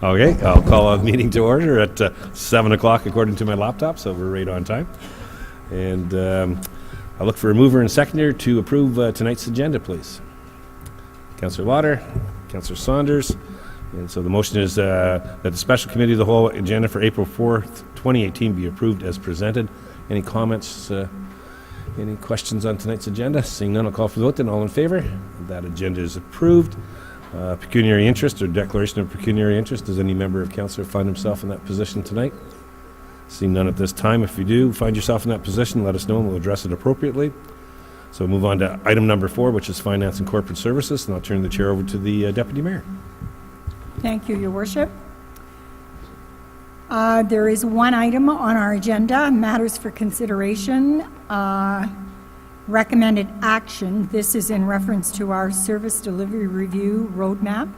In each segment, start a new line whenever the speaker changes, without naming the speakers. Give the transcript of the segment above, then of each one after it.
Okay, I'll call a meeting to order at 7 o'clock according to my laptop, so we're right on time. And I'll look for a mover and seconder to approve tonight's agenda, please. Councillor Lauder, Councillor Saunders. And so the motion is that the special committee of the whole agenda for April 4th, 2018 be approved as presented. Any comments, any questions on tonight's agenda? Seeing none, I'll call for the vote. Then all in favor? That agenda is approved. Pecuniary interest or declaration of pecuniary interest. Does any member of council find himself in that position tonight? Seeing none at this time. If you do find yourself in that position, let us know and we'll address it appropriately. So move on to item number 4, which is finance and corporate services, and I'll turn the chair over to the deputy mayor.
Thank you, Your Worship. There is one item on our agenda, matters for consideration, recommended action. This is in reference to our service delivery review roadmap.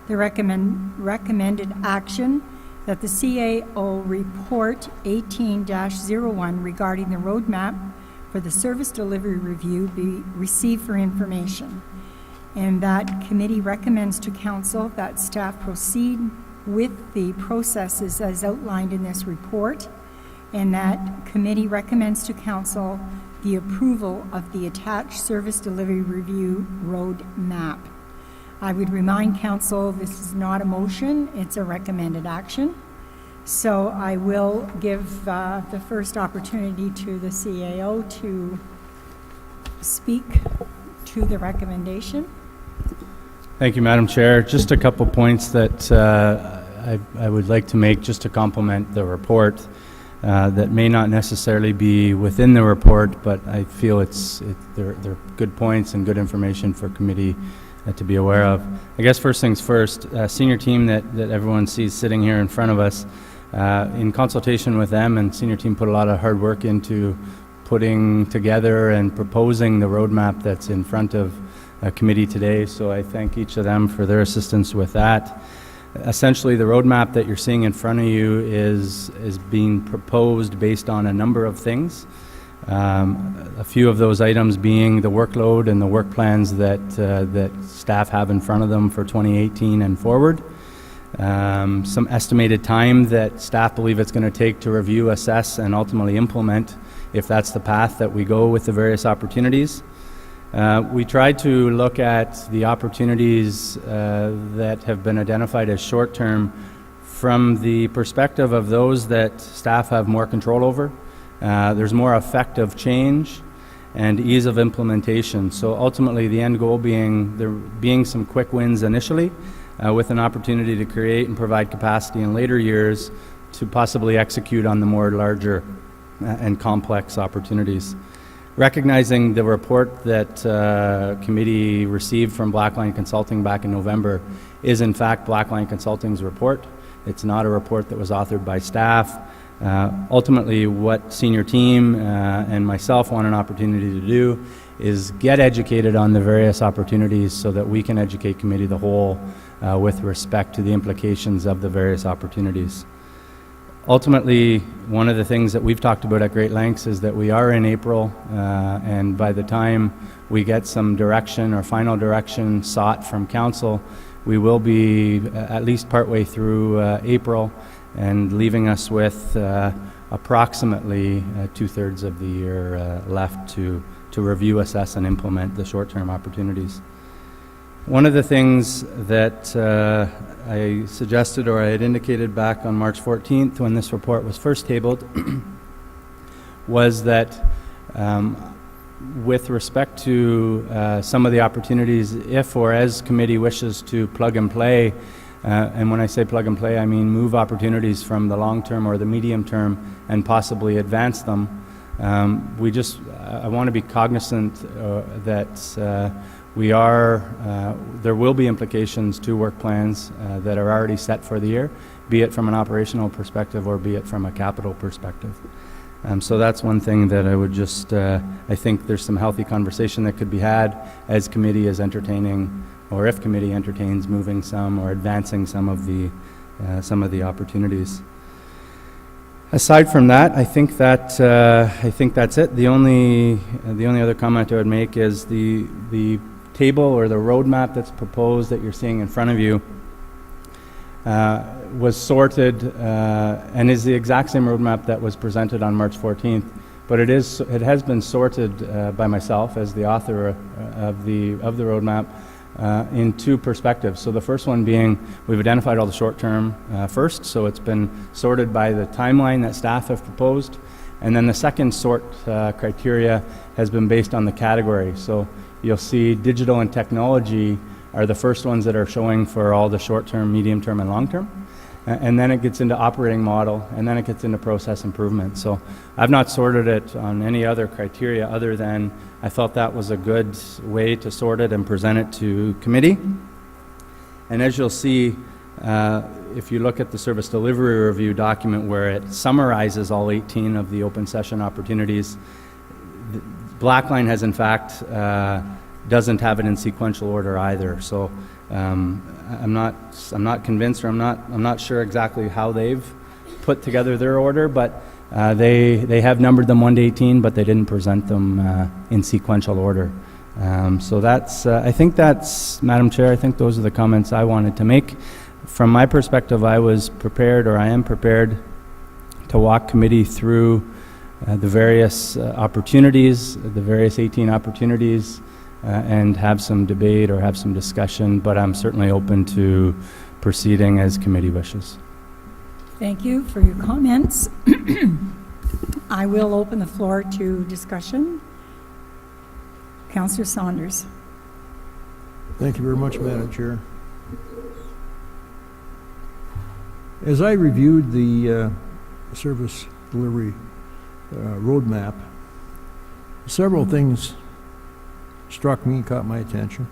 The recommended action that the CAO report 18-01 regarding the roadmap for the service delivery review be received for information. And that committee recommends to council that staff proceed with the processes as outlined in this report, and that committee recommends to council the approval of the attached service delivery review road map. I would remind council this is not a motion, it's a recommended action. So I will give the first opportunity to the CAO to speak to the recommendation.
Thank you, Madam Chair. Just a couple points that I would like to make just to complement the report. that may not necessarily be within the report, but I feel they're good points and good information for committee to be aware of. I guess first things first, senior team that everyone sees sitting here in front of us, in consultation with them, and senior team put a lot of hard work into putting together and proposing the roadmap that's in front of committee today, so I thank each of them for their assistance with that. Essentially, the roadmap that you're seeing in front of you is being proposed based on a number of things. A few of those items being the workload and the work plans that staff have in front of them for 2018 and forward. Some estimated time that staff believe it's going to take to review, assess, and ultimately implement, if that's the path that we go with the various opportunities. We tried to look at the opportunities that have been identified as short-term from the perspective of those that staff have more control over. There's more effective change and ease of implementation. So ultimately, the end goal being there being some quick wins initially, with an opportunity to create and provide capacity in later years to possibly execute on the more larger and complex opportunities. Recognizing the report that committee received from Blackline Consulting back in November is in fact Blackline Consulting's report. It's not a report that was authored by staff. Ultimately, what senior team and myself want an opportunity to do is get educated on the various opportunities so that we can educate committee the whole with respect to the implications of the various opportunities. Ultimately, one of the things that we've talked about at great lengths is that we are in April, and by the time we get some direction or final direction sought from council, we will be at least partway through April, and leaving us with approximately 2/3 of the year left to review, assess, and implement the short-term opportunities. One of the things that I suggested, or I had indicated back on March 14th when this report was first tabled, was that with respect to some of the opportunities, if or as committee wishes to plug and play, and when I say plug and play, I mean move opportunities from the long term or the medium term and possibly advance them. I want to be cognizant that there will be implications to work plans that are already set for the year, be it from an operational perspective or be it from a capital perspective. So that's one thing that I would just, I think there's some healthy conversation that could be had as committee is entertaining, or if committee entertains moving some or advancing some of the opportunities. Aside from that, I think that's it. The only other comment I would make is the table or the roadmap that's proposed that you're seeing in front of you was sorted and is the exact same roadmap that was presented on March 14th, but it has been sorted by myself as the author of the roadmap in two perspectives. So the first one being we've identified all the short-term first, so it's been sorted by the timeline that staff have proposed, and then the second sort criteria has been based on the category. So you'll see digital and technology are the first ones that are showing for all the short-term, medium-term, and long-term. And then it gets into operating model, and then it gets into process improvement. So I've not sorted it on any other criteria other than I felt that was a good way to sort it and present it to committee. And as you'll see, if you look at the service delivery review document where it summarizes all 18 of the open session opportunities, Blackline has in fact doesn't have it in sequential order either. So I'm not convinced, or I'm not sure exactly how they've put together their order, but they have numbered them 1 to 18, but they didn't present them in sequential order. So I think that's, Madam Chair, I think those are the comments I wanted to make. From my perspective, I was prepared, or I am prepared, to walk committee through the various opportunities, the various 18 opportunities, and have some debate or have some discussion, but I'm certainly open to proceeding as committee wishes.
Thank you for your comments. I will open the floor to discussion. Councillor Saunders.
Thank you very much, Madam Chair. As I reviewed the service delivery roadmap, several things struck me, caught my attention.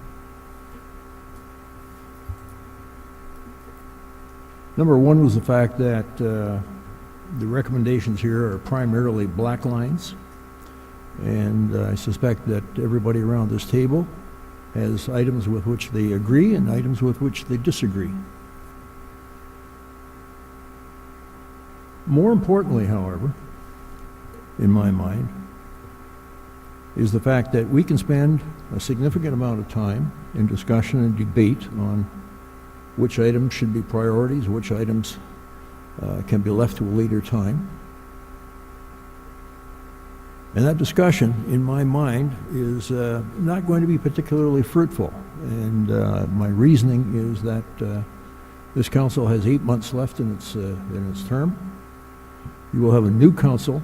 Number one was the fact that the recommendations here are primarily black lines, and I suspect that everybody around this table has items with which they agree and items with which they disagree. More importantly, however, in my mind, is the fact that we can spend a significant amount of time in discussion and debate on which items should be priorities, which items can be left to a later time. And that discussion, in my mind, is not going to be particularly fruitful. And my reasoning is that this council has 8 months left in its term. You will have a new council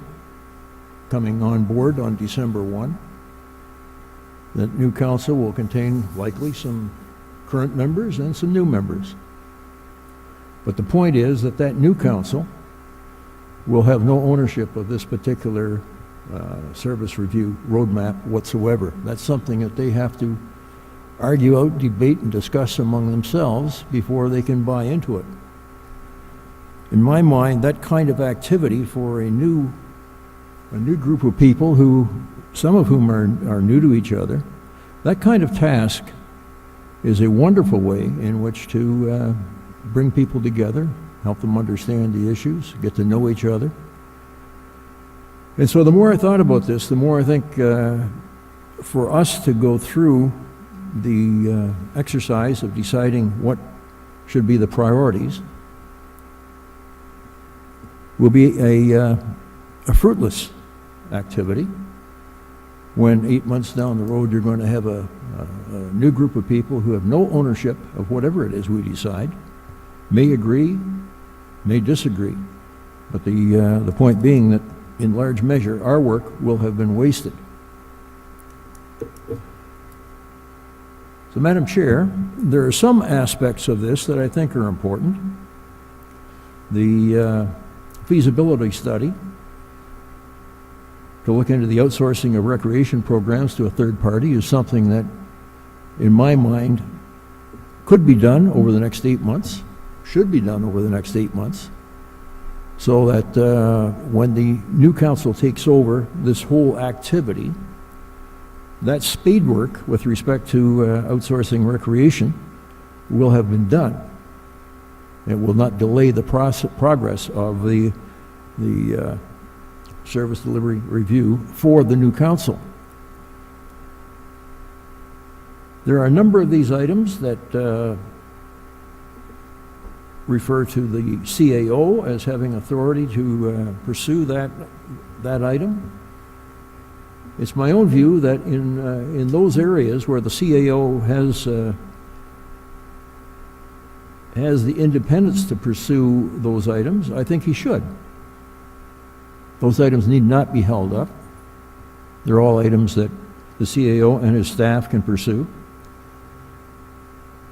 coming on board on December 1. That new council will contain likely some current members and some new members. But the point is that that new council will have no ownership of this particular service review roadmap whatsoever. That's something that they have to argue out, debate, and discuss among themselves before they can buy into it. In my mind, that kind of activity for a new group of people who, some of whom are new to each other, that kind of task is a wonderful way in which to bring people together, help them understand the issues, get to know each other. And so the more I thought about this, the more I think for us to go through the exercise of deciding what should be the priorities will be a fruitless activity when 8 months down the road you're going to have a new group of people who have no ownership of whatever it is we decide, may agree, may disagree, but the point being that in large measure our work will have been wasted. So, Madam Chair, there are some aspects of this that I think are important. The feasibility study to look into the outsourcing of recreation programs to a third party is something that, in my mind, could be done over the next 8 months, should be done over the next 8 months, so that when the new council takes over this whole activity, that spade work with respect to outsourcing recreation will have been done. It will not delay the progress of the service delivery review for the new council. There are a number of these items that refer to the CAO as having authority to pursue that item. It's my own view that in those areas where the CAO has the independence to pursue those items, I think he should. Those items need not be held up. They're all items that the CAO and his staff can pursue.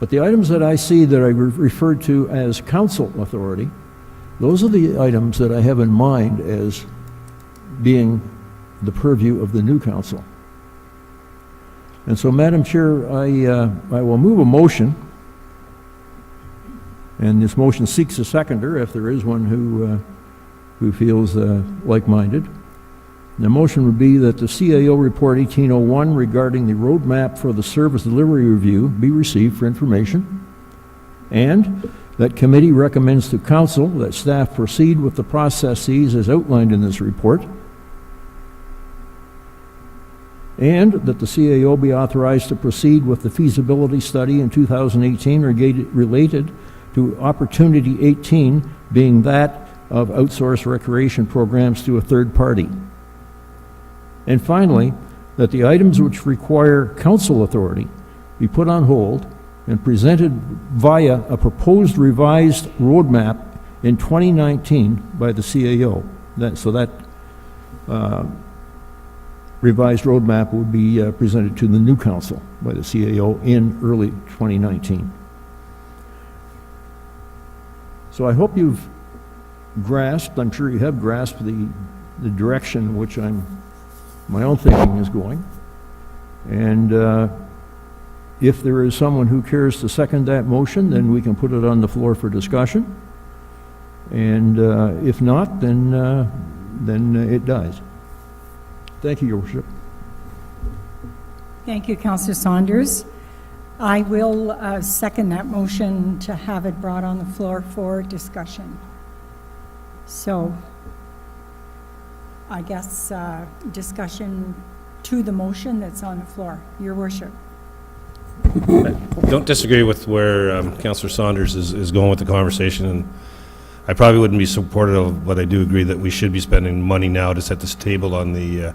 But the items that I see that I referred to as council authority, those are the items that I have in mind as being the purview of the new council. And so, Madam Chair, I will move a motion, and this motion seeks a seconder if there is one who feels like-minded. The motion would be that the CAO Report 1801 regarding the roadmap for the service delivery review be received for information, and that committee recommends to council that staff proceed with the processes as outlined in this report, and that the CAO be authorized to proceed with the feasibility study in 2018 related to Opportunity 18, being that of outsourced recreation programs to a third party. And finally, that the items which require council authority be put on hold and presented via a proposed revised roadmap in 2019 by the CAO. That revised roadmap would be presented to the new council by the CAO in early 2019. So I hope you've grasped, I'm sure you have grasped the direction which my own thinking is going. And if there is someone who cares to second that motion, then we can put it on the floor for discussion. And if not, then it dies. Thank you, Your Worship.
Thank you, Councillor Saunders. I will second that motion to have it brought on the floor for discussion. So, I guess discussion to the motion that's on the floor. Your Worship.
Don't disagree with where Councillor Saunders is going with the conversation, and I probably wouldn't be supportive of, but I do agree that we should be spending money now to set this table on the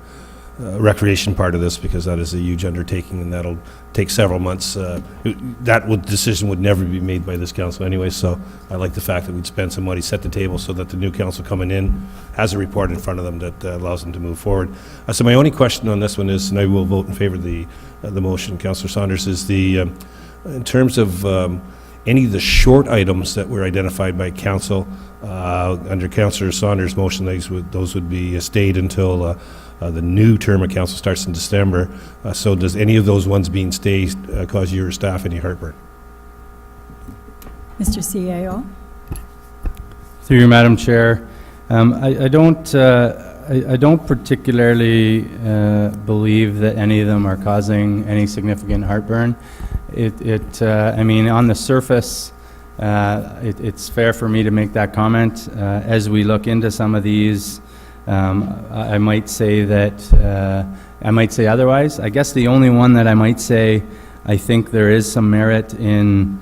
recreation part of this, because that is a huge undertaking, and that'll take several months. Decision would never be made by this council anyway, so I like the fact that we'd spend some money, set the table, so that the new council coming in has a report in front of them that allows them to move forward. So my only question on this one is, and I will vote in favor of the motion, Councillor Saunders, is in terms of any of the short items that were identified by council under Councillor Saunders' motion, those would be stayed until the new term of council starts in December. So does any of those ones being stayed cause your staff any heartburn?
Mr. CAO.
Through you, Madam Chair, I don't particularly believe that any of them are causing any significant heartburn. I mean, on the surface, it's fair for me to make that comment. As we look into some of these, I might say otherwise. I guess the only one that I might say I think there is some merit in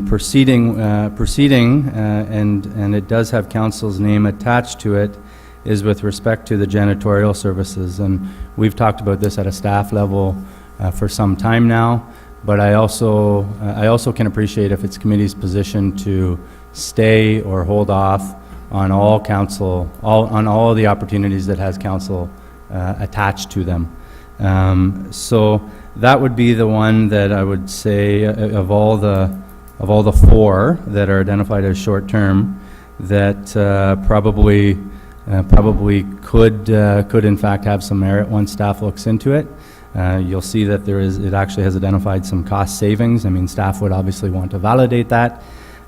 proceeding, and it does have council's name attached to it, is with respect to the janitorial services. And we've talked about this at a staff level for some time now, but I also can appreciate if it's committee's position to stay or hold off on all the opportunities that has council attached to them. So that would be the one that I would say of all the four that are identified as short term, that probably could in fact have some merit once staff looks into it. You'll see that it actually has identified some cost savings. I mean, staff would obviously want to validate that.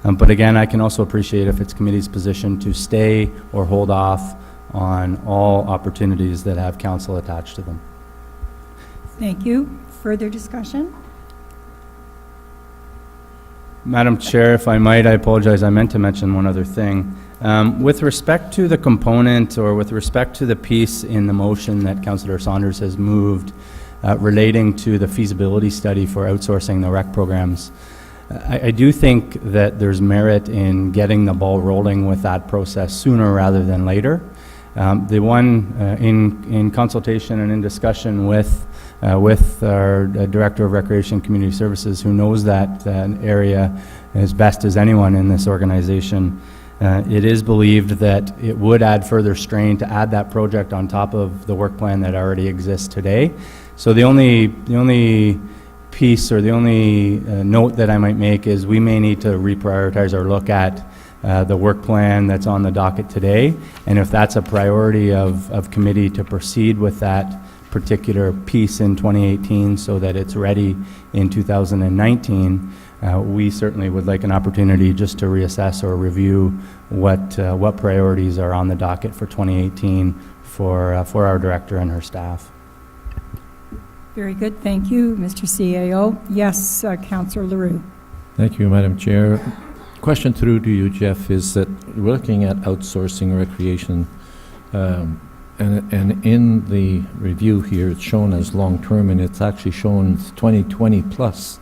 But again, I can also appreciate if it's committee's position to stay or hold off on all opportunities that have council attached to them.
Thank you. Further discussion?
Madam Chair, if I might, I apologize. I meant to mention one other thing. With respect to the component, or with respect to the piece in the motion that Councillor Saunders has moved relating to the feasibility study for outsourcing the rec programs, I do think that there's merit in getting the ball rolling with that process sooner rather than later. The one in consultation and in discussion with our Director of Recreation and Community Services, who knows that area as best as anyone in this organization, it is believed that it would add further strain to add that project on top of the work plan that already exists today. So the only piece, or the only note that I might make, is we may need to reprioritize or look at the work plan that's on the docket today, and if that's a priority of committee to proceed with that particular piece in 2018 so that it's ready in 2019, we certainly would like an opportunity just to reassess or review what priorities are on the docket for 2018 for our director and her staff.
Very good. Thank you, Mr. CAO. Yes, Councillor Leroux.
Thank you, Madam Chair. Question through to you, Jeff, is that we're looking at outsourcing recreation, and in the review here, it's shown as long-term, and it's actually shown 2020 plus.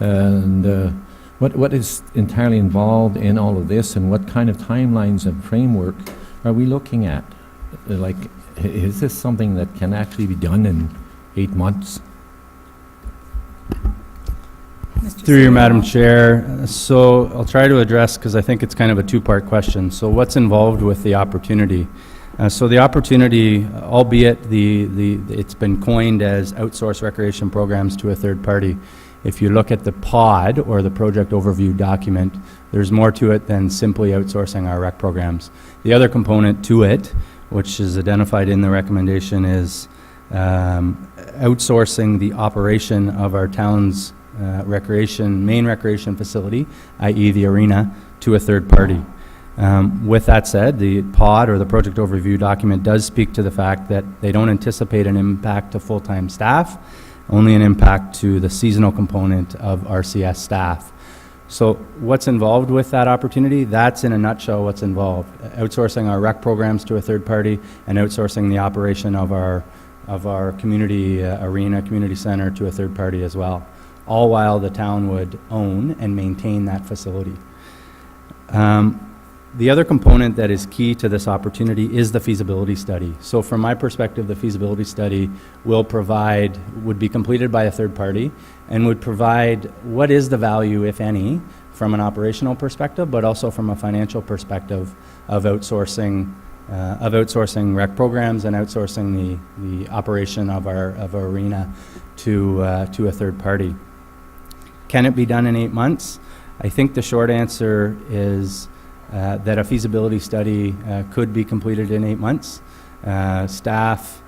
And what is entirely involved in all of this, and what kind of timelines and framework are we looking at? Like, is this something that can actually be done in 8 months?
Through you, Madam Chair. So I'll try to address, because I think it's kind of a two-part question. So what's involved with the opportunity? So the opportunity, albeit it's been coined as outsource recreation programs to a third party, if you look at the POD, or the project overview document, there's more to it than simply outsourcing our rec programs. The other component to it, which is identified in the recommendation, is outsourcing the operation of our town's main recreation facility, i.e. the arena, to a third party. With that said, the POD, or the project overview document, does speak to the fact that they don't anticipate an impact to full-time staff, only an impact to the seasonal component of RCS staff. So what's involved with that opportunity? That's in a nutshell what's involved. Outsourcing our rec programs to a third party and outsourcing the operation of our community arena, community center, to a third party as well, all while the town would own and maintain that facility. The other component that is key to this opportunity is the feasibility study. So from my perspective, the feasibility study would be completed by a third party and would provide what is the value, if any, from an operational perspective, but also from a financial perspective of outsourcing rec programs and outsourcing the operation of our arena to a third party. Can it be done in 8 months? I think the short answer is that a feasibility study could be completed in 8 months. Staff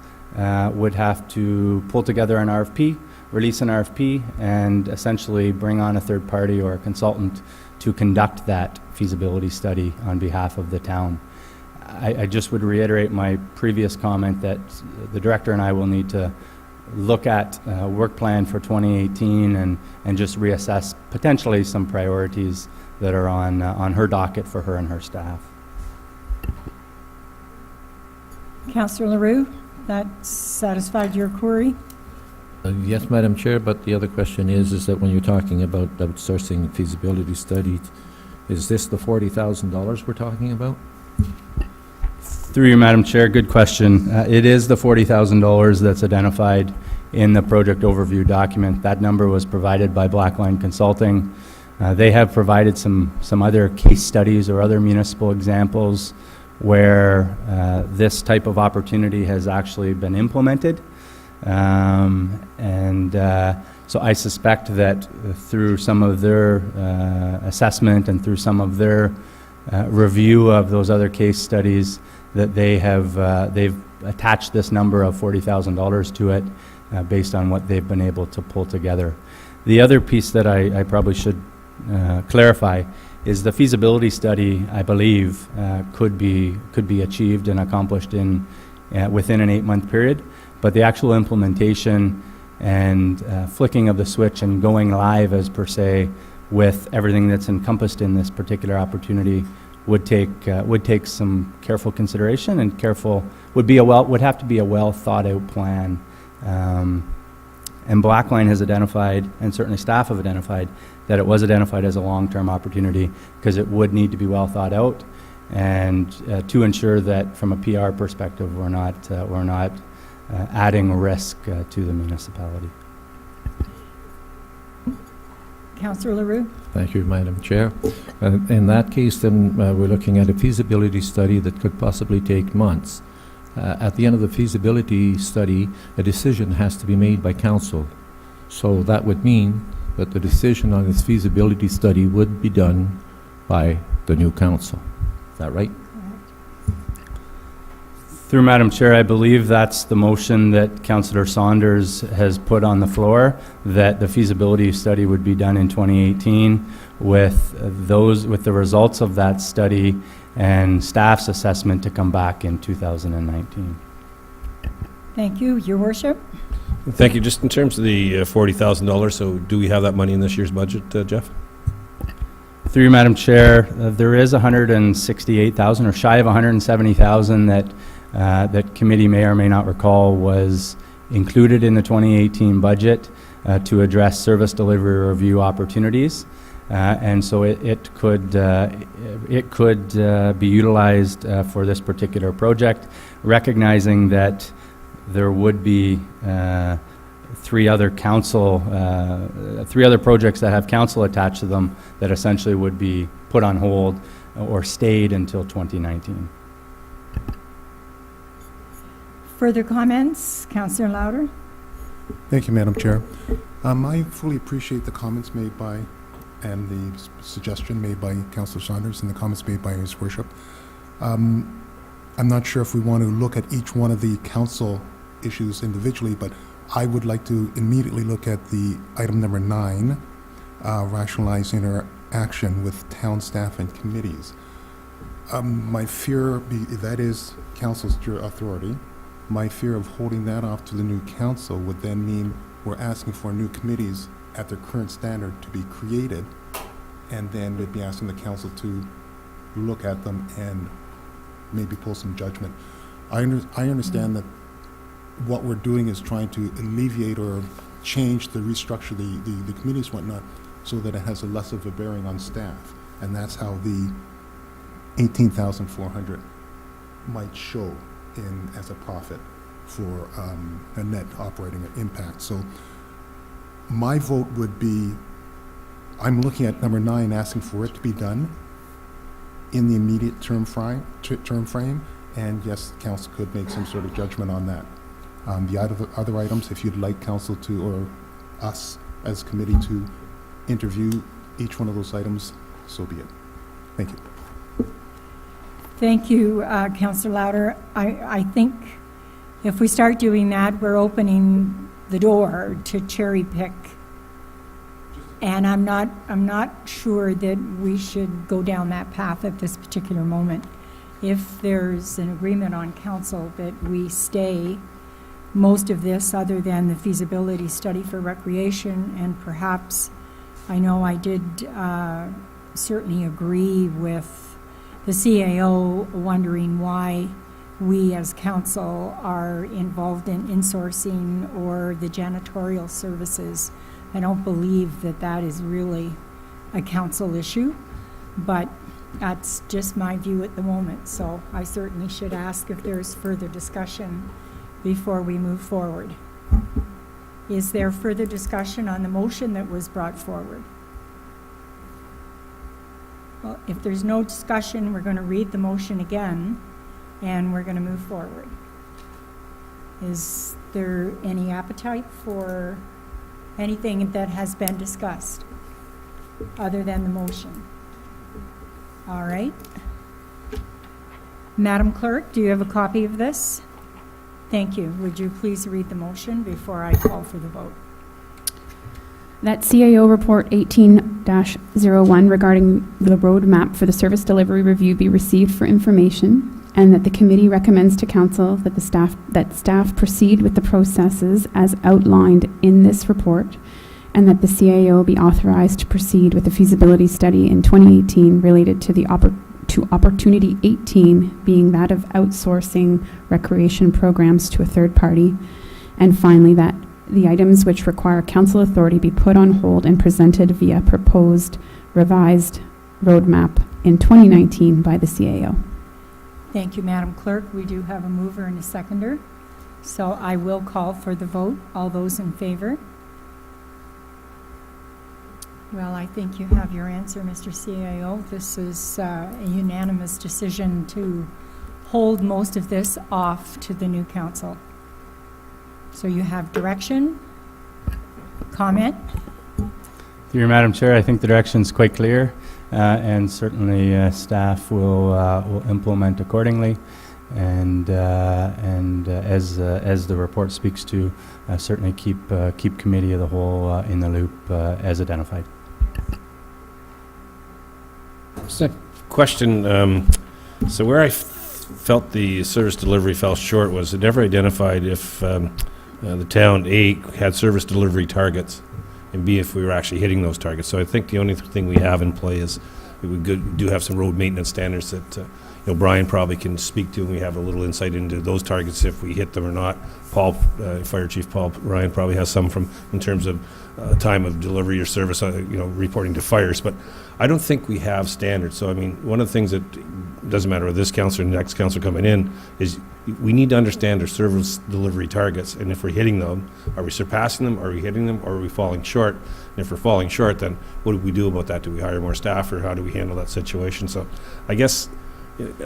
would have to pull together an RFP, release an RFP, and essentially bring on a third party or a consultant to conduct that feasibility study on behalf of the town. I just would reiterate my previous comment that the director and I will need to look at work plan for 2018 and just reassess potentially some priorities that are on her docket for her and her staff.
Councillor LaRue, that satisfied your query?
Yes, Madam Chair, but the other question is that when you're talking about outsourcing feasibility study, is this the $40,000 we're talking about?
Through you, Madam Chair, good question. It is the $40,000 that's identified in the project overview document. That number was provided by Blackline Consulting. They have provided some other case studies or other municipal examples where this type of opportunity has actually been implemented. So I suspect that through some of their assessment and through some of their review of those other case studies, that they've attached this number of $40,000 to it based on what they've been able to pull together. The other piece that I probably should clarify is the feasibility study, I believe, could be achieved and accomplished within an 8-month period, but the actual implementation and flicking of the switch and going live as per se with everything that's encompassed in this particular opportunity would take some careful consideration and would have to be a well thought out plan. And Blackline has identified, and certainly staff have identified, that it was identified as a long-term opportunity because it would need to be well thought out, and to ensure that from a PR perspective we're not adding risk to the municipality.
Councillor LaRue?
Thank you, Madam Chair. In that case, then, we're looking at a feasibility study that could possibly take months. At the end of the feasibility study, a decision has to be made by council. So that would mean that the decision on this feasibility study would be done by the new council. Is that right?
Through Madam Chair, I believe that's the motion that Councillor Saunders has put on the floor, that the feasibility study would be done in 2018 with the results of that study and staff's assessment to come back in 2019.
Thank you. Your worship?
Thank you. Just in terms of the $40,000, so do we have that money in this year's budget, Jeff?
Through you, Madam Chair, there is $168,000 or shy of $170,000 that committee may or may not recall was included in the 2018 budget to address service delivery review opportunities. And so it could be utilized for this particular project, recognizing that there would be three other projects that have council attached to them that essentially would be put on hold or stayed until 2019.
Further comments? Councillor Louder?
Thank you, Madam Chair. I fully appreciate the comments made by and the suggestion made by Councillor Saunders and the comments made by His Worship. I'm not sure if we want to look at each one of the council issues individually, but I would like to immediately look at the item number 9, rationalizing our action with town staff and committees. My fear, that is council's authority, my fear of holding that off to the new council would then mean we're asking for new committees at their current standard to be created, and then we'd be asking the council to look at them and maybe pull some judgment. I understand that what we're doing is trying to alleviate or change the restructure the committees and whatnot so that it has a less of a bearing on staff, and that's how the 18,400 might show in as a profit for a net operating impact. So my vote would be, I'm looking at number 9, asking for it to be done in the immediate term frame, and yes, council could make some sort of judgment on that. The other items, if you'd like council to, or us as committee to interview each one of those items, so be it. Thank you.
Thank you, Councillor Louder. I think if we start doing that, we're opening the door to cherry pick. And I'm not sure that we should go down that path at this particular moment. If there's an agreement on council that we stay most of this other than the feasibility study for recreation, and perhaps, I know I did certainly agree with the CAO wondering why we as council are involved in insourcing or the janitorial services. I don't believe that that is really a council issue, but that's just my view at the moment. So I certainly should ask if there's further discussion before we move forward. Is there further discussion on the motion that was brought forward? Well, if there's no discussion, we're going to read the motion again, and we're going to move forward. Is there any appetite for anything that has been discussed other than the motion? All right. Madam Clerk, do you have a copy of this? Thank you. Would you please read the motion before I call for the vote?
That CAO Report 18-01 regarding the roadmap for the service delivery review be received for information, and that the committee recommends to council that staff proceed with the processes as outlined in this report, and that the CAO be authorized to proceed with the feasibility study in 2018 related to Opportunity 18, being that of outsourcing recreation programs to a third party. And finally, that the items which require council authority be put on hold and presented via proposed revised roadmap in 2019 by the CAO.
Thank you, Madam Clerk. We do have a mover and a seconder, so I will call for the vote. All those in favor? Well, I think you have your answer, Mr. CAO. This is a unanimous decision to hold most of this off to the new council. So you have direction, comment?
Through you, Madam Chair, I think the direction is quite clear, and certainly staff will implement accordingly. And as the report speaks to, certainly keep committee of the whole in the loop as identified.
Question, so where I felt the service delivery fell short was it never identified if the town, A, had service delivery targets, and B, if we were actually hitting those targets. So I think the only thing we have in play is we do have some road maintenance standards that Brian probably can speak to, and we have a little insight into those targets if we hit them or not. Paul, Fire Chief Paul Ryan probably has some in terms of time of delivery or service, reporting to fires. But I don't think we have standards. So I mean, one of the things that doesn't matter with this council or next council coming in is we need to understand our service delivery targets, and if we're hitting them, are we surpassing them, are we hitting them, or are we falling short? And if we're falling short, then what do we do about that? Do we hire more staff, or how do we handle that situation? So I guess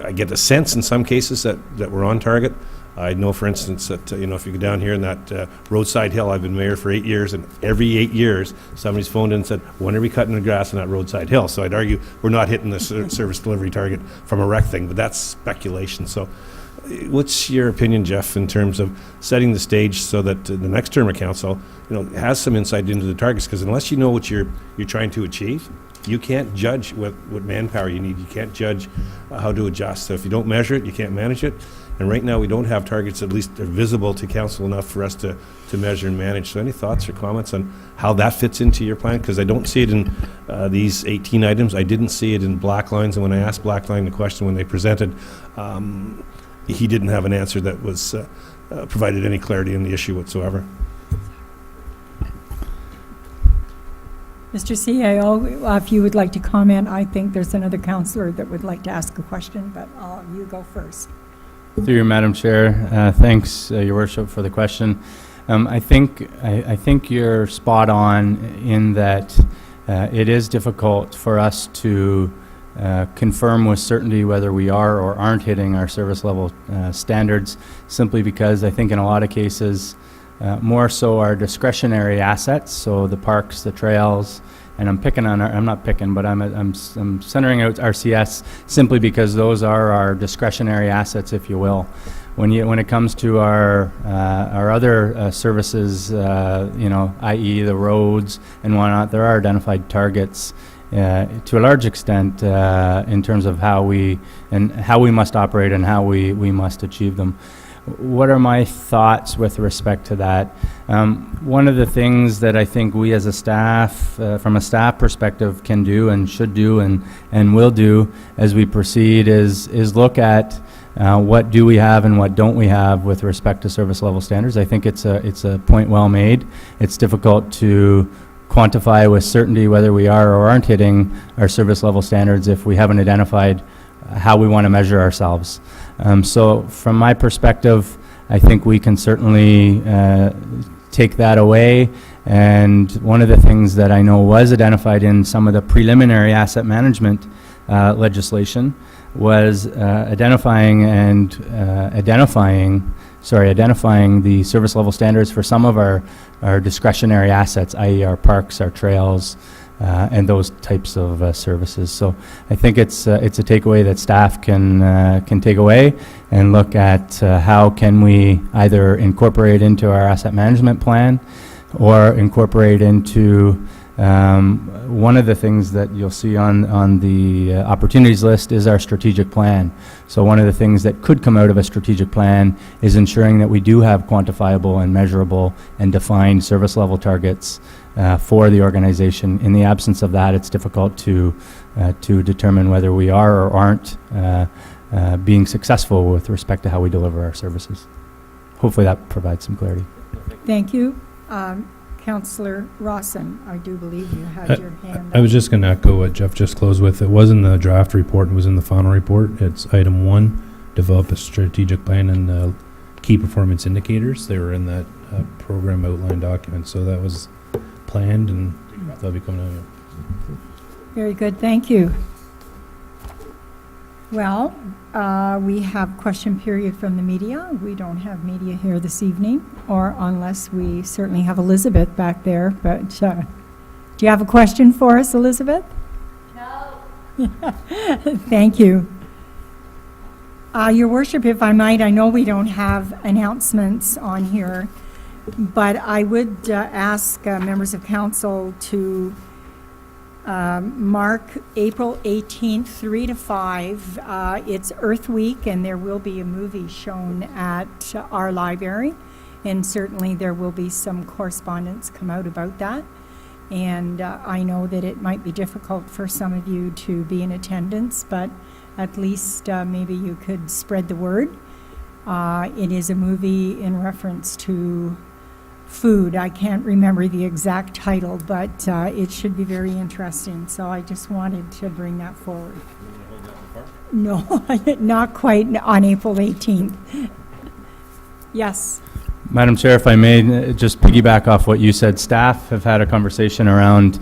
I get the sense in some cases that we're on target. I know, for instance, that, if you go down here in that roadside hill, I've been mayor for 8 years, and every 8 years, somebody's phoned in and said, when are we cutting the grass on that roadside hill? So I'd argue we're not hitting the service delivery target from a rec thing, but that's speculation. So what's your opinion, Jeff, in terms of setting the stage so that the next term of council, has some insight into the targets? Because unless you know what you're trying to achieve, you can't judge what manpower you need. You can't judge how to adjust. So if you don't measure it, you can't manage it. And right now, we don't have targets, at least are visible to council enough for us to measure and manage. So any thoughts or comments on how that fits into your plan? Because I don't see it in these 18 items. I didn't see it in Blacklines. And when I asked Blackline the question when they presented, he didn't have an answer that was provided any clarity on the issue whatsoever.
Mr. CAO, if you would like to comment, I think there's another councillor that would like to ask a question, but you go first.
Through you, Madam Chair, thanks, Your Worship, for the question. I think you're spot on in that it is difficult for us to confirm with certainty whether we are or aren't hitting our service level standards, simply because I think in a lot of cases, more so our discretionary assets, so the parks, the trails, and I'm centering out RCS simply because those are our discretionary assets, if you will. When it comes to our other services, i.e. the roads and whatnot, there are identified targets to a large extent in terms of how we must operate and how we must achieve them. What are my thoughts with respect to that? One of the things that I think we as a staff, from a staff perspective, can do and should do and will do as we proceed is look at what do we have and what don't we have with respect to service level standards. I think it's a point well made. It's difficult to quantify with certainty whether we are or aren't hitting our service level standards if we haven't identified how we want to measure ourselves. So from my perspective, I think we can certainly take that away. And one of the things that I know was identified in some of the preliminary asset management legislation was identifying the service level standards for some of our discretionary assets, i.e. our parks, our trails, and those types of services. So I think it's a takeaway that staff can take away and look at how can we either incorporate into our asset management plan or incorporate into one of the things that you'll see on the opportunities list is our strategic plan. So one of the things that could come out of a strategic plan is ensuring that we do have quantifiable and measurable and defined service level targets for the organization. In the absence of that, it's difficult to determine whether we are or aren't being successful with respect to how we deliver our services. Hopefully that provides some clarity.
Thank you. Councillor Rawson, I do believe you had your hand up.
I was just going to echo what Jeff just closed with. It was in the draft report, it was in the final report. It's item 1, develop a strategic plan and key performance indicators. They were in that program outline document, so that was planned and that'll be coming out.
Very good, thank you. Well, we have question period from the media. We don't have media here this evening, or unless we certainly have Elizabeth back there. But do you have a question for us, Elizabeth? No. Thank you. Your Worship, if I might, I know we don't have announcements on here, but I would ask members of council to mark April 18th, 3 to 5. It's Earth Week, and there will be a movie shown at our library, and certainly there will be some correspondence come out about that. And I know that it might be difficult for some of you to be in attendance, but at least maybe you could spread the word. It is a movie in reference to food. I can't remember the exact title, but it should be very interesting. So I just wanted to bring that forward. No, not quite on April 18th. Yes.
Madam Chair, if I may just piggyback off what you said, staff have had a conversation around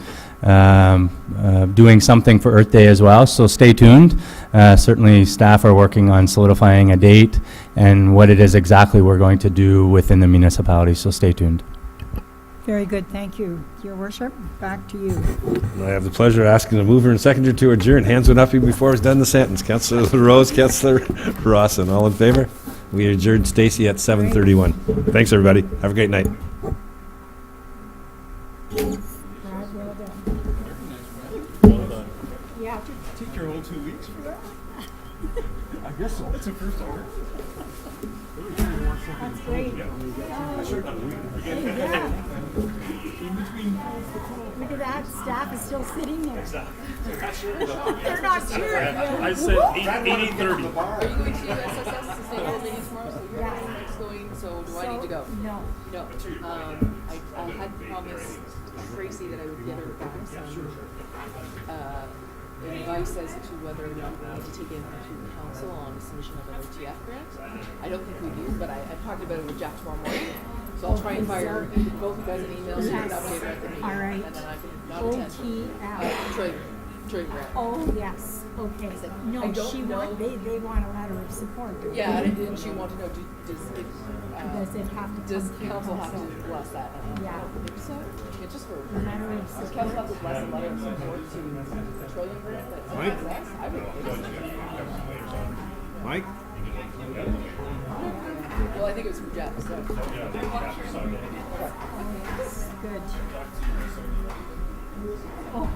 doing something for Earth Day as well, so stay tuned. Certainly, staff are working on solidifying a date and what it is exactly we're going to do within the municipality, so stay tuned.
Very good, thank you. Your worship, back to you.
I have the pleasure of asking the mover and seconder to adjourn. Hands went up before I was done the sentence. Councillor Rose, Councillor Rawson, all in favor? We adjourned Stacy at 7:31. Thanks, everybody. Have a great night.
Yeah.
Take your whole 2 weeks for that? I guess so. That's the first I heard.
That's great. Yeah. Look at that, staff is still sitting there. They're not sure.
I said 8:30.
Are you going to SSS Sustainable Meeting tomorrow? So your next going, so do I need to go?
No.
No. I had promised Tracy that I would get her back some advice as to whether or not we need to take it to council on the submission of an OTF grant. I don't think we do, but I'm talking about it with Jack tomorrow morning. So I'll try and fire both of you guys an email so you can update her at the meeting.
All right.
And then I can not attend.
OTF.
Trade grant.
Oh, yes, okay.
I
No,
don't
she
know.
want, they want a letter of support.
Yeah, and didn't she want to know, does it
have to
does
come to
council have to
council?
bless that?
Yeah.
I don't think so. It's just for,
Letter of
does
support.
council have to bless a letter of support to the petroleum grant that supports us? I would think so.
Mike?
Well, I think it was from Jeff, so.
Good. Oh,